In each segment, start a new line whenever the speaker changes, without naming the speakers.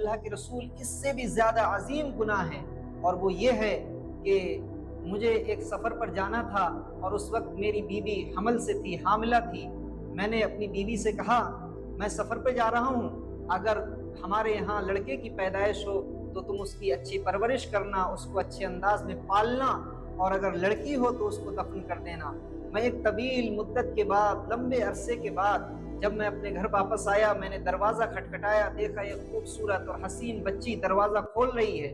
अल्लाह के रसूल, इससे भी ज़्यादा अजीम गुनाह है, और वो ये है कि मुझे एक सफ़र पर जाना था और उस वक्त मेरी बीवी हमल से थी, हामिला थी। मैंने अपनी बीवी से कहा, मैं सफ़र पे जा रहा हूँ, अगर हमारे यहाँ लड़के की पैदाइश हो तो तुम उसकी अच्छी परवरिश करना, उसको अच्छे अंदाज में पालना, और अगर लड़की हो तो उसको दफन कर देना। मैं एक तवील मुद्दत के बाद, लंबे अरसे के बाद जब मैं अपने घर वापस आया, मैंने दरवाज़ा खटखटाया, देखा एक खूबसूरत और हसीन बच्ची दरवाज़ा खोल रही है।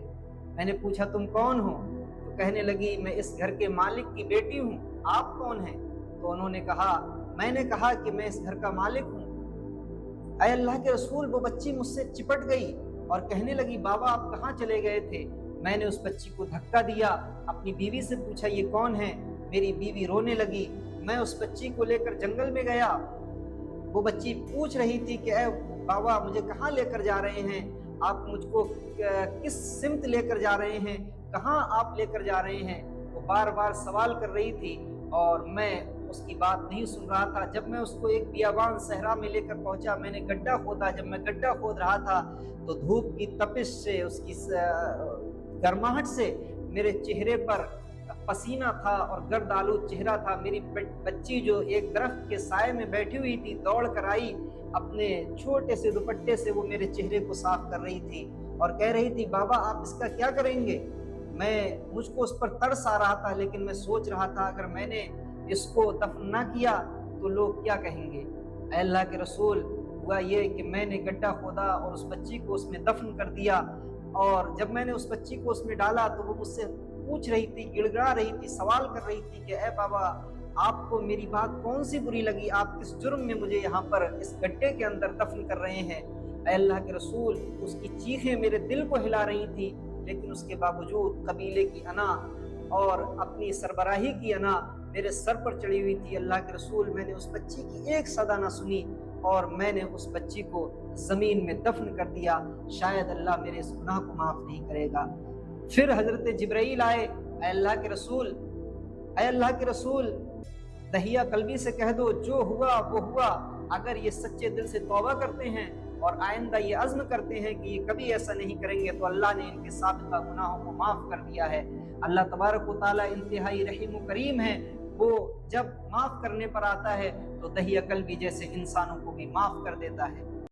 मैंने पूछा, तुम कौन हो? तो कहने लगी, मैं इस घर के मालिक की बेटी हूँ, आप कौन हैं? तो उन्होंने कहा, मैंने कहा कि मैं इस घर का मालिक हूँ। ऐ अल्लाह के रसूल, वो बच्ची मुझसे चिपट गई और कहने लगी, बाबा आप कहाँ चले गए थे? मैंने उस बच्ची को धक्का दिया, अपनी बीवी से पूछा, ये कौन है? मेरी बीवी रोने लगी। मैं उस बच्ची को लेकर जंगल में गया। वो बच्ची पूछ रही थी कि बाबा मुझे कहाँ लेकर जा रहे हैं? आप मुझको किस सिमत लेकर जा रहे हैं? कहाँ आप लेकर जा रहे हैं? वो बार बार सवाल कर रही थी और मैं उसकी बात नहीं सुन रहा था। जब मैं उसको एक बियाबान सहरा में लेकर पहुंचा, मैंने गड्ढा खोदा। जब मैं गड्ढा खोद रहा था तो धूप की तपिश से, उसकी गर्माहट से मेरे चेहरे पर पसीना था और गर्द आलूद चेहरा था। मेरी बच्ची जो एक दरख्त के साए में बैठी हुई थी, दौड़ कर आई, अपने छोटे से दुपट्टे से वो मेरे चेहरे को साफ कर रही थी और कह रही थी, बाबा आप इसका क्या करेंगे? मुझको उस पर तरस आ रहा था, लेकिन मैं सोच रहा था अगर मैंने इसको दफन ना किया तो लोग क्या कहेंगे। ऐ अल्लाह के रसूल, हुआ ये कि मैंने गड्ढा खोदा और उस बच्ची को उसमें दफन कर दिया, और जब मैंने उस बच्ची को उसमें डाला तो वो मुझसे पूछ रही थी, गिड़गिड़ा रही थी, सवाल कर रही थी कि ए बाबा आपको मेरी बात कौन सी बुरी लगी? आप किस जुर्म में मुझे यहाँ पर इस गड्ढे के अंदर दफन कर रहे हैं? ऐ अल्लाह के रसूल, उसकी चीखें मेरे दिल को हिला रही थी, लेकिन उसके बावजूद कबीले की अना और अपनी सरबराही की अना मेरे सर पर चढ़ी हुई थी। अल्लाह के रसूल, मैंने उस बच्ची की एक सदा ना सुनी और मैंने उस बच्ची को ज़मीन में दफन कर दिया। शायद अल्लाह मेरे इस गुनाह को माफ़ नहीं करेगा। फिर हज़रत जिब्राईल आए, ऐ अल्लाह के रसूल, ऐ अल्लाह के रसूल, दहिया कल्बी से कह दो, जो हुआ वो हुआ। अगर ये सच्चे दिल से तौबा करते हैं और आइंदा ये अज़्म करते हैं कि ये कभी ऐसा नहीं करेंगे, तो अल्लाह ने इनके साबिक़ा गुनाहों को माफ़ कर दिया है। अल्लाह तबारक व तआला इंतहाई रहीम व करीम है। वो जब माफ़ करने पर आता है तो दहिया कल्बी जैसे इंसानों को भी माफ़ कर देता है।